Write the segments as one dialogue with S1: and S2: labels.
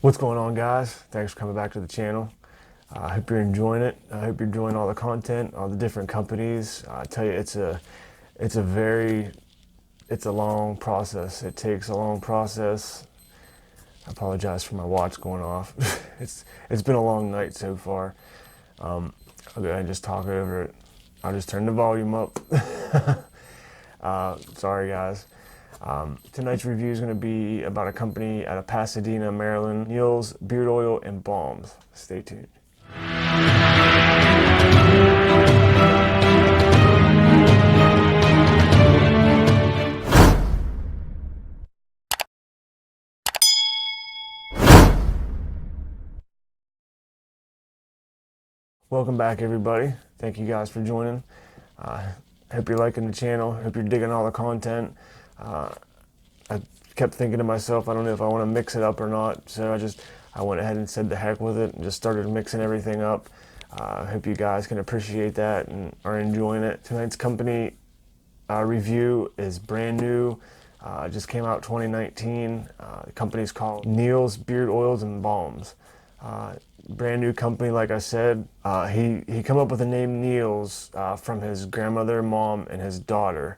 S1: What's going on, guys? Thanks for coming back to the channel. I hope you're enjoying it. I hope you're enjoying all the content, all the different companies. I tell you, it's a long process. It takes a long process. I apologize for my watch going off. It's been a long night so far. I'll go ahead and just talk over it. I'll just turn the volume up. Sorry, guys. Tonight's review is going to be about a company out of Pasadena, Maryland, NEALS Beard Oil and Balms. Stay tuned. Welcome back, everybody. Thank you guys for joining. Hope you're liking the channel. Hope you're digging all the content. I kept thinking to myself, I don't know if I want to mix it up or not, so I went ahead and said the heck with it and just started mixing everything up. I hope you guys can appreciate that and are enjoying it. Tonight's company review is brand new. It just came out 2019. The company's called NEALS Beard Oils and Balms. Brand new company, like I said. He come up with the name NEALS from his grandmother, mom, and his daughter.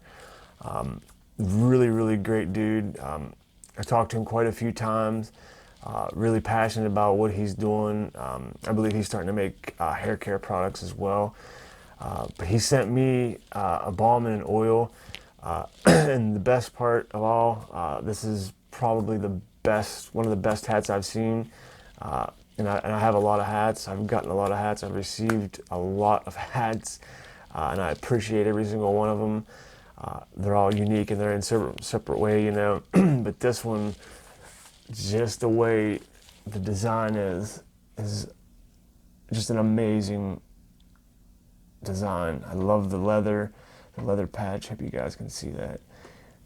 S1: Really great dude. I talked to him quite a few times. Really passionate about what he's doing. I believe he's starting to make hair care products as well. But he sent me a balm and an oil. And the best part of all, this is probably one of the best hats I've seen. And I have a lot of hats. I've gotten a lot of hats. I've received a lot of hats, and I appreciate every single one of them. They're all unique in their own separate way, you know. But this one, just the way the design is just an amazing design. I love the leather patch. Hope you guys can see that.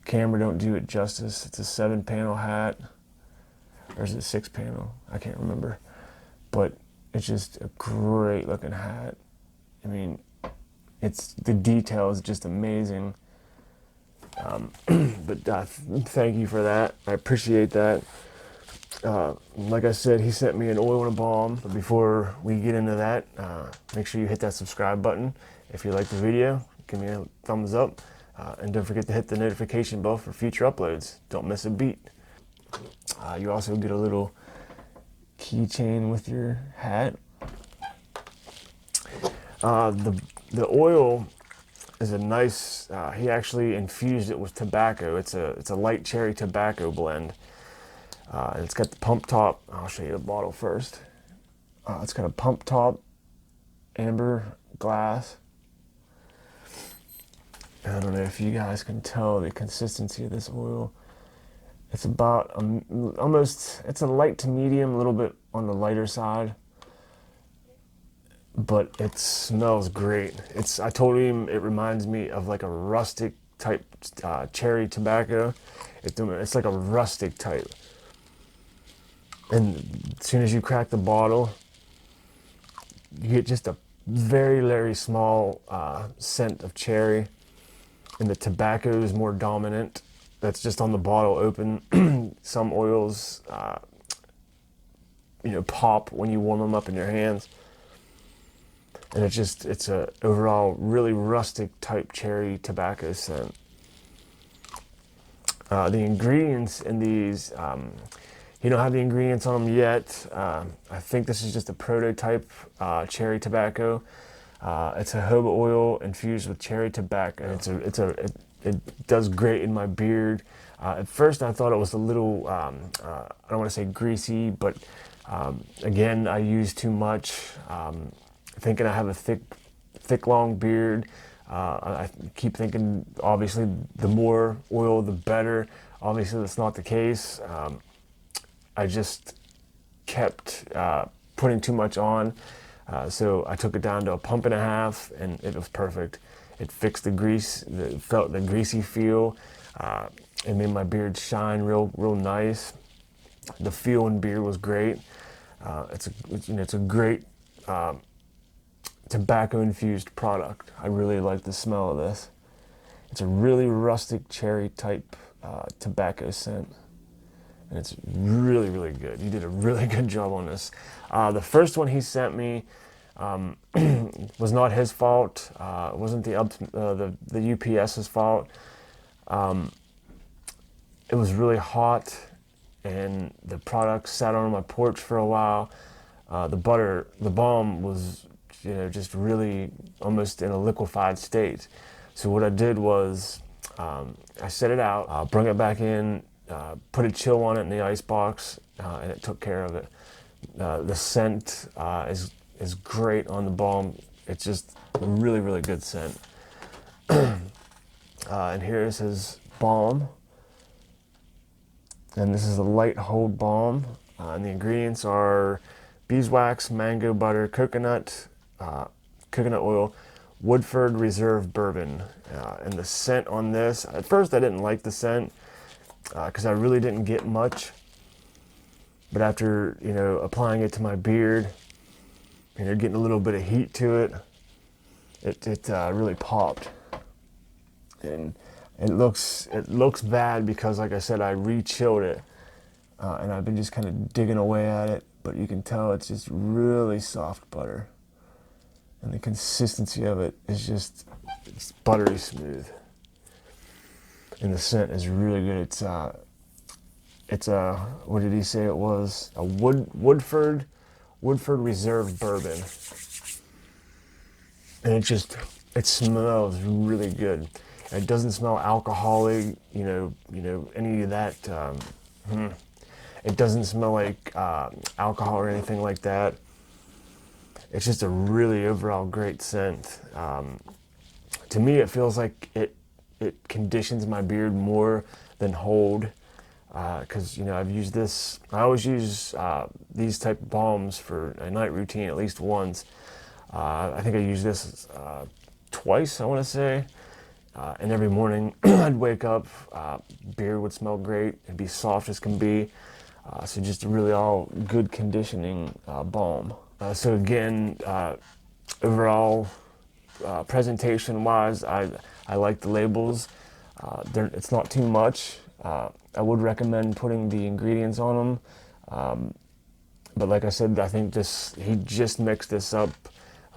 S1: Camera don't do it justice. It's a 7-panel hat, or is it 6-panel? I can't remember. But it's just a great looking hat. I mean, the detail is just amazing. But thank you for that. I appreciate that. Like I said, he sent me an oil and a balm. But before we get into that, make sure you hit that subscribe button. If you like the video, give me a thumbs up. And don't forget to hit the notification bell for future uploads. Don't miss a beat. You also get a little keychain with your hat. The oil is a nice, he actually infused it with tobacco. It's a light cherry tobacco blend. And it's got the pump top. I'll show you the bottle first. It's got a pump top, amber glass. I don't know if you guys can tell the consistency of this oil. It's about it's a light to medium, a little bit on the lighter side, but it smells great. I told him it reminds me of like a rustic type cherry tobacco. It's like a rustic type. And as soon as you crack the bottle, you get just a very small scent of cherry, and the tobacco is more dominant. That's just on the bottle open. Some oils, pop when you warm them up in your hands. And it's a overall really rustic type cherry tobacco scent. The ingredients in these, you don't have the ingredients on them yet. I think this is just a prototype cherry tobacco. It's a jojoba oil infused with cherry tobacco. It does great in my beard. At first I thought it was a little, I don't want to say greasy, but again, I use too much. Thinking I have a thick, long beard. I keep thinking, obviously, the more oil, the better. Obviously, that's not the case. I just kept putting too much on. So I took it down to a pump and a half, and it was perfect. It fixed the grease, felt the greasy feel. It made my beard shine real nice. The feel in beard was great. It's a great tobacco infused product. I really like the smell of this. It's a really rustic cherry type tobacco scent. and it's really, really good. You did a really good job on this. The first one he sent me was not his fault. It wasn't the UPS's fault. It was really hot, and the product sat on my porch for a while. The balm was, just really almost in a liquefied state. So what I did was, I set it out, brought it back in, put a chill on it in the ice box, and it took care of it. The scent is great on the balm. It's just a really, really good scent. And here's his balm. And this is a light hold balm. And the ingredients are beeswax, mango butter, coconut oil, Woodford Reserve Bourbon. And the scent on this, at first I didn't like the scent because I really didn't get much. But after, applying it to my beard, getting a little bit of heat to it, it really popped. And it looks bad because, like I said, I re-chilled it, and I've been just kind of digging away at it, but you can tell it's just really soft butter. And the consistency of it is it's buttery smooth. And the scent is really good. It's a, what did he say it was? A Woodford Reserve Bourbon. And it smells really good. It doesn't smell alcoholic, any of that. It doesn't smell like alcohol or anything like that. It's just a really overall great scent. To me, it feels like it conditions my beard more than hold. Because, I've used this, I always use these type of balms for a night routine at least once. I think I used this twice, I want to say. And every morning I'd wake up, beard would smell great, it'd be soft as can be. So just a really all good conditioning balm. So again, overall presentation wise, I like the labels. It's not too much. I would recommend putting the ingredients on them. But like I said, I think he just mixed this up.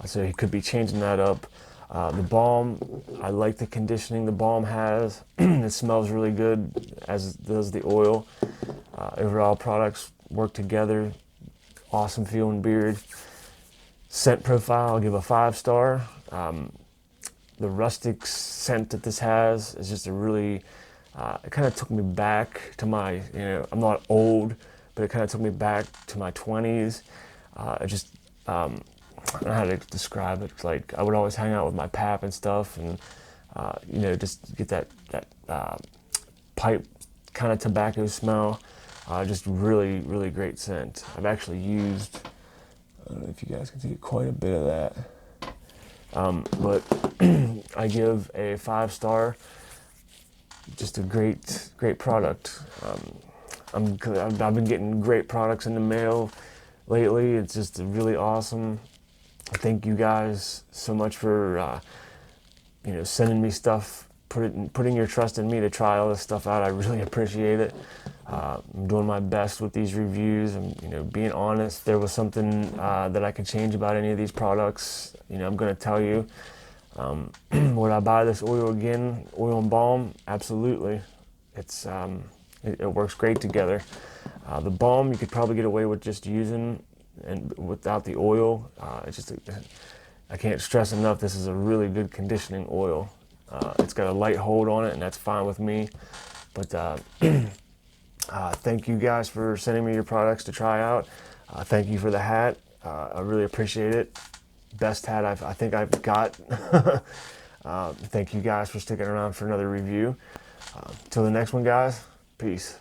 S1: So he could be changing that up. The balm, I like the conditioning the balm has. It smells really good, as does the oil. Overall products work together. Awesome feeling beard. Scent profile, I'll give a 5-star. The rustic scent that this has is just a really, it kind of took me back to my, I'm not old, but it kind of took me back to my 20s. I don't know how to describe it. It's like I would always hang out with my pap and stuff, and just get that pipe kind of tobacco smell. Just really, really great scent. I've actually used, I don't know if you guys can see quite a bit of that, but I give a 5-star. Just a great product. I've been getting great products in the mail lately. It's just really awesome. Thank you guys so much for sending me stuff, putting your trust in me to try all this stuff out. I really appreciate it. I'm doing my best with these reviews. And being honest. If there was something that I could change about any of these products, I'm going to tell you. Would I buy this oil again? Oil&Balm? Absolutely. It works great together. The balm you could probably get away with just using, and without the oil. I can't stress enough, this is a really good conditioning oil. It's got a light hold on it, and that's fine with me. But thank you guys for sending me your products to try out. Thank you for the hat. I really appreciate it. Best hat I think I've got. Thank you guys for sticking around for another review. Till the next one, guys. Peace.